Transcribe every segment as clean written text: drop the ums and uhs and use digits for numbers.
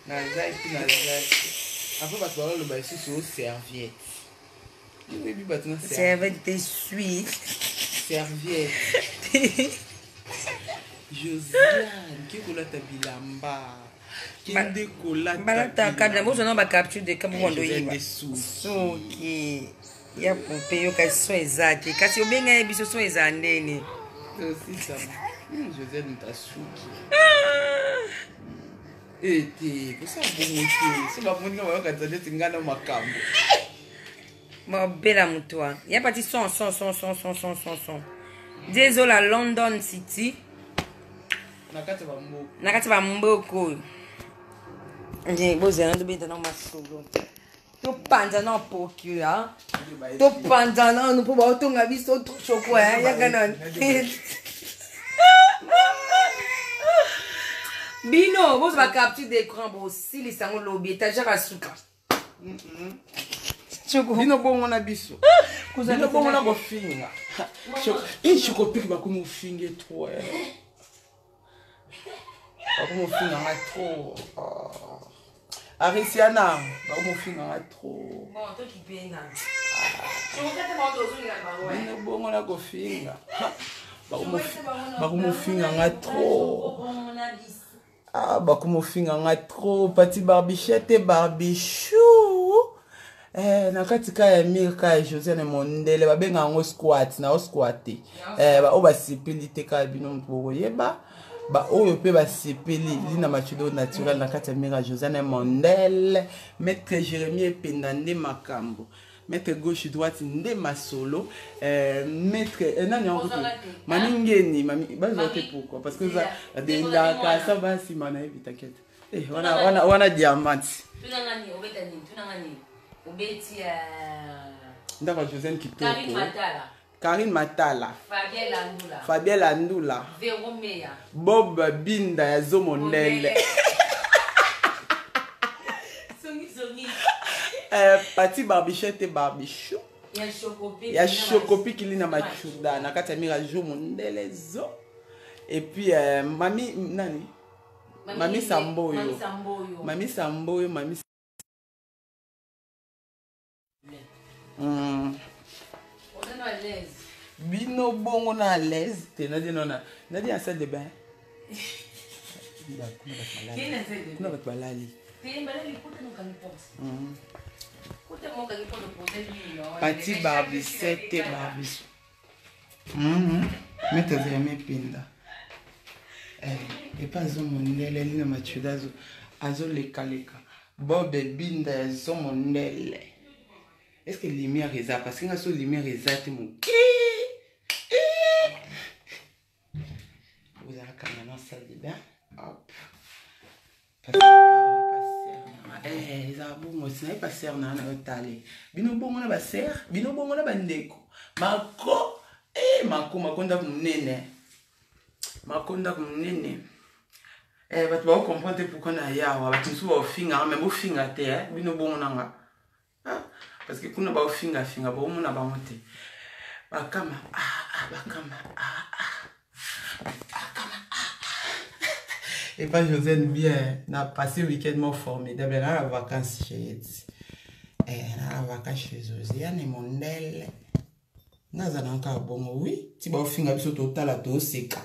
Nazaki. Après, parce que le bail sur serviette. Serviette t'essuie. Serviette. Josiane, qui est ta bilamba? Qui est de cola? Balata kabla mo zona ba capture de kabundo yiba. Soki. Ya poupée yo ka so ezaki. Kasi obenga biso so ezandeni. C'est ça. Josiane ta souki. Ete, pour ça bon c'est pas mon nom ka tande tingana makambo. Ma bella mutoa. Ya parti son. Désolé London City. Nakati ba mboko. Nje bozana do beta na masolo. To panza na poku ya. To panza na no po ba to ngabi so to choko ya ganon. Bino, vous avez capture d'écran aussi les sangs lobby étagère à sucre. Bino bon on a biso. Bino bon on a bofinga. Je copie que bakumu finge trop. Bakumu finga ma trop. Arisiana, bakumu finga trop. Bon, toi qui peine. Je vous fais mon dossier là-bas. Bino bon on a bofinga. Bakumu finga trop. Ah, bakumu finga trop. Petit barbichette et barbichou. Nakatika ya Milka ya Josiane Mondele babenga ngo squat na squatte ba o ba sipeli te ka bino mpoko yeba ba oyo pe ba sipeli lina machudo naturel nakati ya Milka Josiane Mondele maître Jérémie Pendande makambo maître gauche droite nde masolo maître nani en mami ngeni mami bazote pourquoi parce que ça de la ça va si mana ebi t'inquiète wana diamant tunangani Obeti Ndaka Josiane Kitoko. Karine Matala. Fabienne Landula. Veromea. Bob Binda ya Zomondele. Songi. Pati barbichette et barbichou. Ya chocopi qui lina machuda na kati ya mira Zomondele zo. Et puis mami nani? Mami Samboyo. Bino bongo na à l'aise te nadi nona nadi en salle de bain kuna bat balali pati barbisette barbis meta vraiment pinda et pas Zomondele lina machuda azo leka Bob Binda ya Zomondele. Est-ce que lumière est là? Parce que la lumière est là, vous avez quand même salle de bain. Hop. Parce que ça bon, moi c'est pas serre na talé. Bino bon on a ba serre, bino bon on a ba ndeko. Makonda munene. Makonda munene. Ba tu vas comprendre pourquoi na yawa, ba tu sou ba finga, même au finga te, bino bon nanga. Parce que kuna ba finga ba mona ba monte bakama et pas Josiane bien n'a passé le week-end formidable là la vacances chez la vacances chez Josiane Mondele naza nanka bon oui ti ba finga biso total à to seka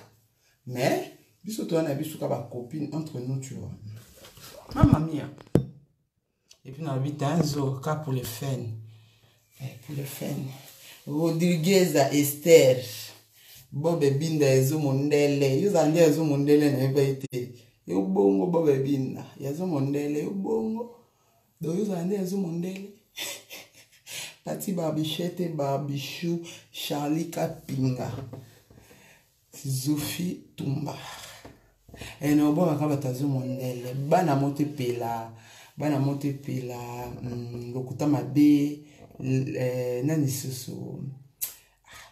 mais biso to na biso ka ba copine entre nous tu vois maman mia. Et puis, on a 8 ans, cas pour les fans. Pour les fans. Rodriguez Esther. Bob Binda et Zomondele. Ils ont dit Zomondele n'a pas été. Ils ont bongo Bob Binda. Ils ont Zomondele. Ils ont bongo. Donc, ils ont dit Zomondele. Pati Barbichette, Barbichou, Charlie Kapinga. Sophie Tumba. Et nous avons dit Zomondele. Bana mote pela. Bana mote pela lokuta mabe nani susu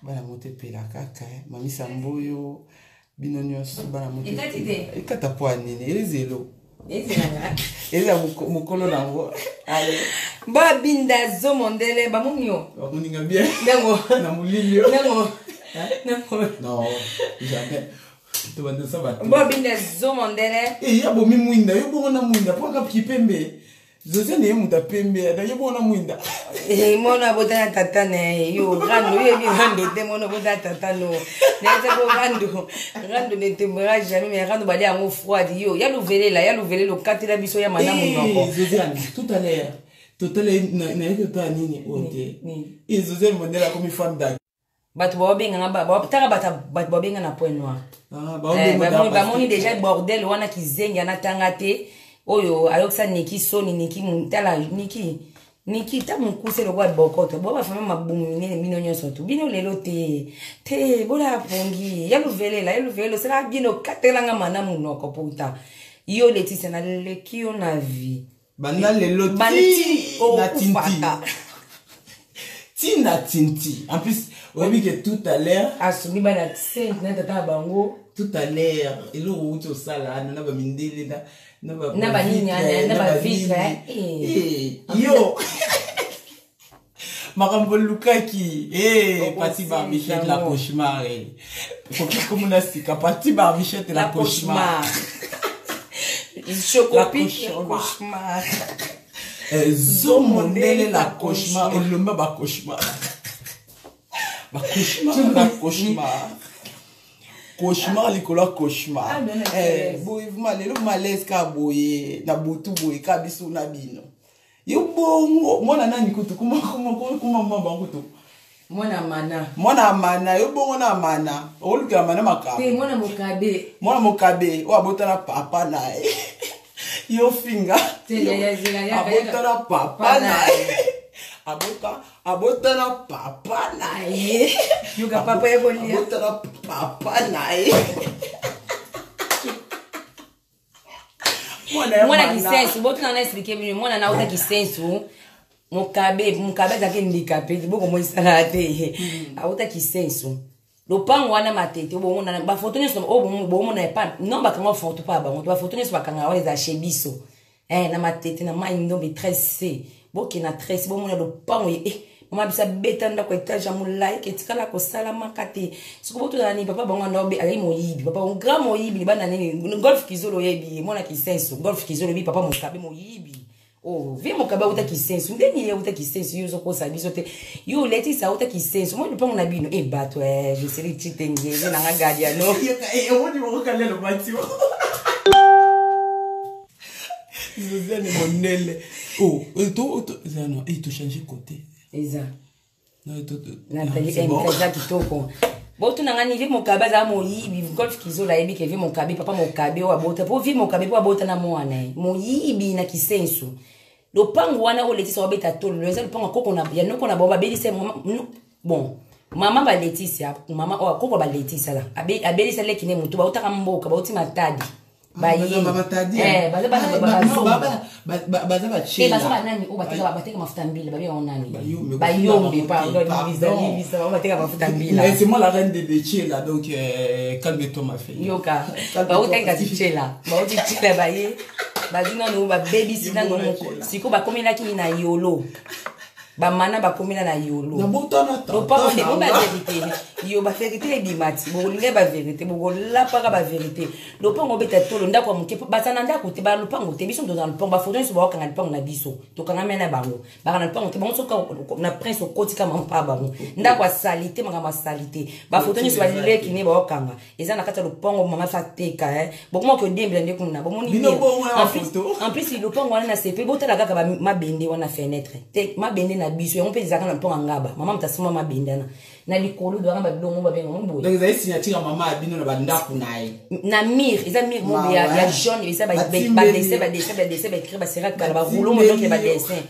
bana mote pela kaka mami Samboyo bino nyonso bana mote ekata po anene elezelo eza mukolo nango ale Bob Binda Zomondele bamunyo bamuninga bien nango na mulilio nango non jamais To bande ça va. Bo binde zo mondele. Ya bo mi mwinda, yo bo na mwinda, po ka kipembe. José ne muta pembe, da yo bo na mwinda. Mona bota na tata ne, yo rando yo bi rando te mona bota tata no. Ne te bo rando ne te mera jamais mais rando bali en eau froide yo. Ya l'ouvele le katela biso ya madame noko. Josiane, tout à l'heure. Tout à l'heure na yeke nini ote. Et José modèle comme une femme d'âge. Bato ba benga na ba taka bato ba benga na point noir. Ba moni déjà bordel wana kizenga na tangate oyo ayoksa niki soni niki mutala niki ta mukuse lo kwa bokoto bo ba fama mabumu nene bino nyonso tu bino lelo te bola pongi ya luvelo sera bino katelanga mana munoko puta yo letise na lekio na vie banda lelo ti na tinti na tinti en plus on dit que tout à l'heure asumi bana tse na tata bango tout à l'heure et le route au sala na ba mindele na ba ninya na ba vitre yo makambo lukaki parti barbichette la cauchemar comme on a dit parti barbichette la cauchemar chocopic la cauchemar zo mondele la cauchemar et le ba cauchemar la cauchemar cauchemar likolo cauchemar boyevuma lelo malaise ka boye na butu boye ka biso na bino yo bongo mwana nani kutu kuma mama bango mwana mana yo bongo na mana oluka mana makaba te mwana mokabe o abota na papa nae yo finga abota na papa nae abota na papa nae yuka papa yako lia abota na papa nae mwana kisensu botu na expliquer bino mwana na uta kisensu mukabe zake ndikape boko moisala te auta kisensu lopango wana matete bomona ba photo nyeso bomona pa non ba kanga photo pa ba ba photo nyeso bakanga wa za chebiso na matete na mai ndombe 13c boki na 13 bomona lopango mama bisa betanda ko etage ya mulai ketikala ko sala makate sikuboto nani papa bango ndobe ali moyibi papa on grand moyibi bana nini golf kizolo yebi mona kisensu golf kizolo bi papa mokabe moyibi oh vi mokabe uta kisensu ndeni ye uta kisensu yuzo ko sabiso te yo leti sa uta kisensu mo lupango na bino bato je seri titengeze na ngagadia no wodi mo kala lo matio Josiane monele to zano to changer côté eza Nathalie kitoko botu na ngani vi mokabe za moyibi golf kizola yebi ke vi mokabe papa mokabe wa bota po vi mokabe po bota na mwana moyibi na kisensu lopango wana oletisa wabeta tolo leza lopango koko na ya noko na baba belisa bon mama ba letisa mama koko ba letisa la abelisa lekine mutu ba utaka mboka ba uti matadi baza nani bateka mafuta mbila babi onani bayombe bateka mafuta mbila c'est moi la reine des Béchela donc calme-toi ma fille yoka bauteka tichela bautichela baye bazina no ba baby sina no siko bakomela kini na yolo bamana bakomela na yolo na botana to pas de ba vérité yo ba vérité dimati bo linga ba vérité bo la para ba vérité lo pongo beta tolo ndako muke basana ndako te ba lo pongo te biso dans le pongo ba foto so ba kanga le pongo na biso to kanga mena bango ba kana le pongo te bon so na prince okoti kama mpa bango ndako salité manga salité ba foto so ba lile kine ba kanga eza na kata lo pongo mama fa teka bo mo ko demble ndeko na bo moni en plus le pongo wana na CP bo tala kaka ba mabende wana fenêtre te mabende na biso yango pe zaka na pongo ngaba mama mtasima mabende na likolo do ngaba bilongo ba benga mboye donc za signature mama abino na bandako nae na mir eza mir mo ya jaune eza ba dessin ba écrit ba sera kala ba rouleau mo donc ba dessin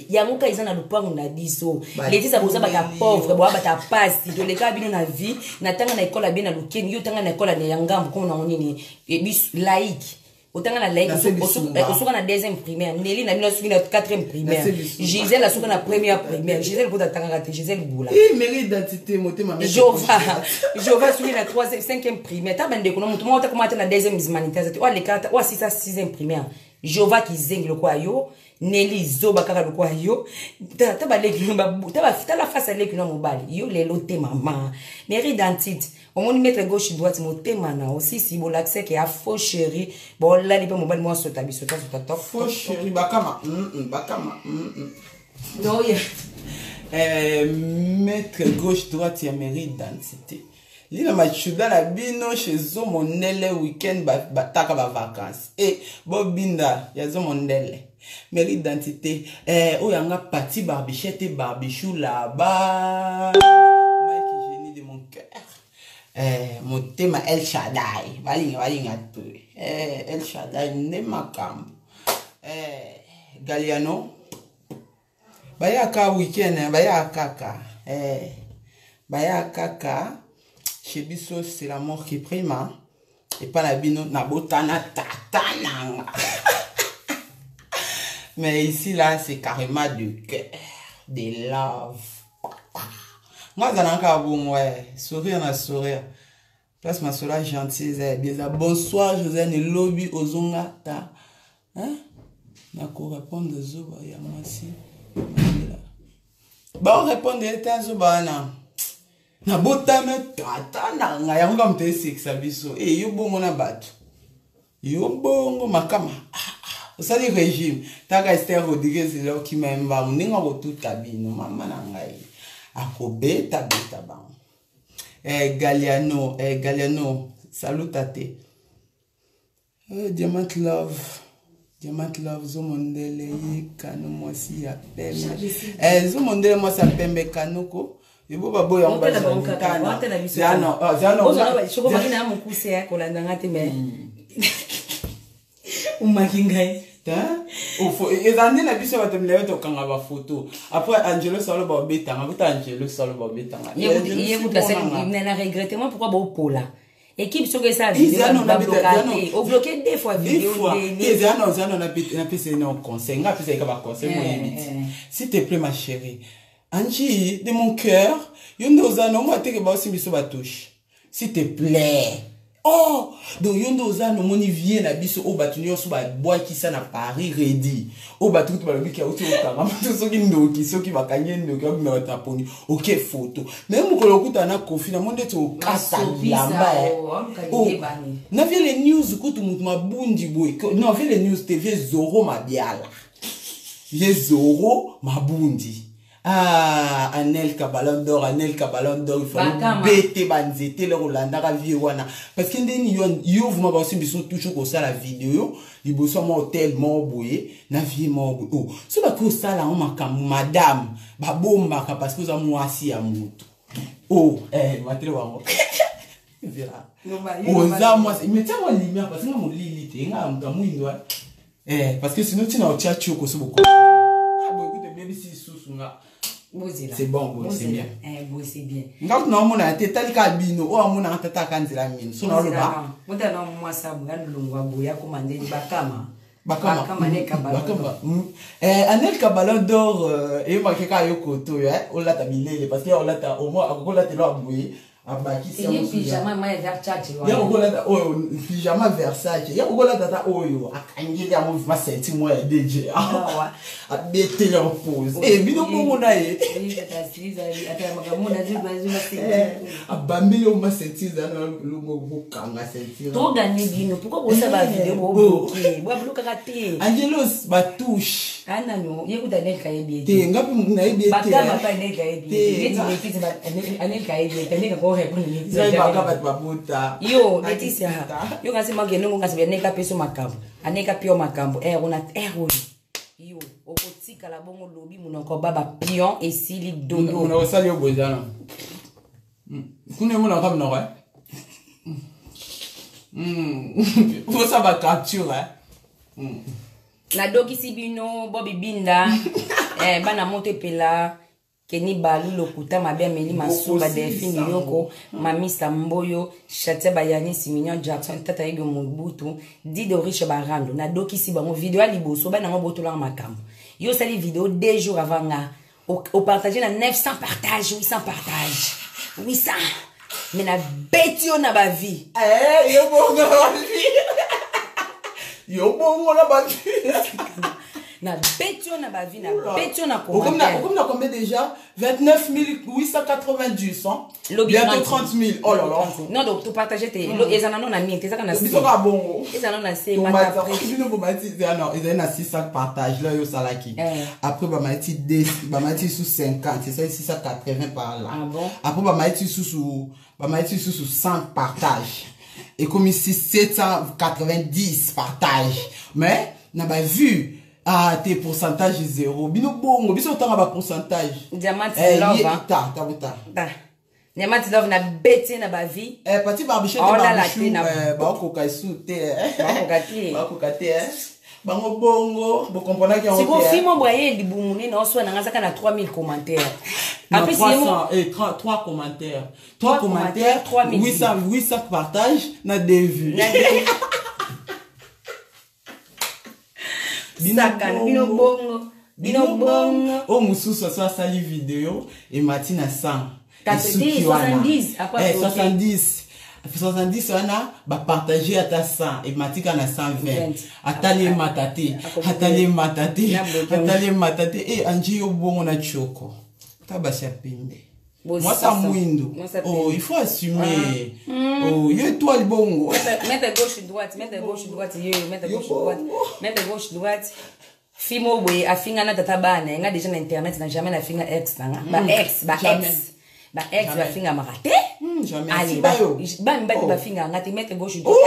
yango ka eza na lupango na biso leti sa boza ba pauvre bo ba ta pasi to le ka bino na vie na tanga na école bien na lukeni yo tanga na école na yangambo comme na onini bis laïque autant na laïque osoka na deuxième primaire Nelly na bino soki na quatrième primaire Gisèle la soka na première primaire Gisèle pour tanga raté Gisèle Boula mérite identité motema mais Jova soki na 3e 5e primaire ta bande ko mutu mo ta komata na deuxième humanitaire o le kata o 6e primaire Jova qui zengi le quoi yo Nelly zoba kaka le quoi yo taba leki taba la face à leki no mobile yo les loté maman mairie d'identité au moins mettre gauche droite mon thème na aussi si bon l'accès qui a faux chéri bon là les pas mobile moi sur ta biso ta top faux chéri bakama non mettre gauche droite ya mairie d'identité Lina machuda la bino chez Zomondele week-end bataka ba vacances. Bobinda ya Zomondele. Mairie d'identité. Oyanga parti barbichette barbichou là-bas. Mike génie de mon cœur. Mon thème El Shaddai. Valinga tout. El Shaddai ne makam. Galliano. Bayaka week-end, bayaka kaka. Bayaka kaka. Chez Bisso, c'est la mort qui prime. Et pas la bino, nabotana tatana. Mais ici, là, c'est carrément du cœur, de love. Moi, j'en ai encore bon, ouais. Sourire, na sourire. Place ma soeur gentille, bien. Bonsoir, José, ne lobby ozonga ta. Hein? Na ko répondre de zoba, ya moi si. Bah, on répond de ta zoba, na. Na botana tata na nga ya nga mte sexa biso yo bongo na bato yo bongo makama osali régime taka Esther Rodriguez lo ki memba ninga ko tuta bino mama na ngai akobeta beta ba Galliano salut tate Diamant Love Zomondele kanu mosi ya pembe Zomondele mosi ya pembe kanuko Ibo babo ya ngba zana. Zano. Shoko makina ya mukuse ya kolanda ngati me. Umakingai. Ta? Ofo ezande na biso batemlewe to kanga ba photo. Après Angelo solo ba betanga, buta Angelo solo ba betanga. Ye buta se na regretter moi pourquoi ba opola. Équipe sur ça vidéo on bloqué. On bloqué deux fois vidéo. Zano na pese na conseil, nga pese ka ba conseil mo yebiti. S'il te plaît ma chérie. Angie, de mon cœur, yondozano, moi, t'es que bah aussi, biso batouche. S'il te plaît. Oh, donc yondozano, mon vient na biso, au batunio, sous bat bois qui ça na Paris, ready. Au batou, tu vas le qui a aussi au carrément, tout ce qui nous, qui sont qui va gagner, nous, qui va taponi. Ok, photo. Même au coloco, t'en as confiné, mon d'être au casa, oh, n'a vu les news, écoute, ma bundi, non, vu les news, TV, Zoro, ma biala. J'ai Zoro, ma bundi. Ah, Anelka Ballon d'Or, il faut bêter banzete le Rolanda la vie wana parce que ndeni yo vous m'avez aussi besoin toujours comme ça la vidéo, il bosse mon hôtel mon boye, na vie mon boye. Oh, c'est pas que ça là on m'a comme madame, ba bomba parce que ça moi si à moto. Oh, matre wango. Vera. Oh, ça moi, mais tiens moi lumière parce que mon lit était nga mwindo. Parce que sinon tu n'as pas tchatcho ko so beaucoup. Ah, beaucoup de baby si sous nga. C'est bon, c'est bien. C'est bien. Quand on a été tel cabine, ou on a été attaqué la mine. Son nom là. Vous avez moi ça, vous avez l'ongwa commandé Bakama. Bakama. Anel Ballon d'Or, et moi qui a eu koto, on l'a tabilé parce que on l'a au moins on l'a tellement aboué. Il y a pyjama Versace. Il y a un pyjama Versace. Il y a un oyo. Il y a un senti moi DJ. A bêter leur pose. Et bino mon nae. A bambi yo ma senti za no mo kanga senti. To gagner bino. Pourquoi vous ça va vidéo bo? Bo bloquer raté. Angelos batouche. Ana no, yeku Daniel Kayebi. Te ngapi na yebi te. Bakama pa Daniel Kayebi. Ni piti ba Daniel Kayebi. Daniel ko yo Laetitia yo kasi magene ngasi beneka peso makambo aneka pio makambo una yo okotika la bongo lobi munoko baba pion esili dodo una osali obozana kune muna kam no faut ça va capture na doki sibino Bobby Binda bana monte pela Keni Balu lokuta mabia meli masuba Delphine Yoko Mamisa Mboyo Chatia Bayani Simignon Jackson Tata Ego Mobutu Dido Riche Barando na doki si bango vidéo à liboso ba na boto la makambo yo sali vidéo 2 jours avant nga au partager na 900 partages 800 partages 800 mais na bêtio na ba vie yo bongo vie Yo bon on a battu. Na bétion na bavi na bétion na commentaire. Comme on a combien déjà 29 890 hein. Bientôt 30 000. Oh là là. Non donc tu partager tes les ananas na mien, tes ça na c'est ça bon. Les ananas c'est ma après bino bo mati non, ils ont 600 partage là yo salaki. Après ba mati 10, ba mati sous 50, c'est ça 680 par là. Ah bon? Après ba mati sous 100 partage. Et comme ici 790 partage. Mais n'a pas vu ah, tes pourcentages zéro. Bino bongo, biso tanga ba pourcentage. Diamant love. Ta. Diamant love na bête na ba vie. Parti barbichette ba ko kaisute. Ba ko kate. Bango bongo, bo comprendre que on. C'est qu'on film envoyé libumune na so na ngazaka na 3000 commentaires. Après 300 et 3 commentaires. 3 commentaires, 800 partages na des vues. Bino bongo. Oh mususu so sali vidéo et Martina 100. 70 après 70 wana ba partager ata 100 et Matika na 120. Atali matate et anji yo bongo na choko. Tabasha pinde. Moi ça mouindo. Oh, il faut assumer. Oh, yo toi le bongo. Mette gauche droite, mette gauche droite. Fimo we afinga na tata bana, nga déjà na internet na jamais na finga ex na. Ba ex ba finga marate. Jamais. Allez, ba finga ngati mette gauche droite.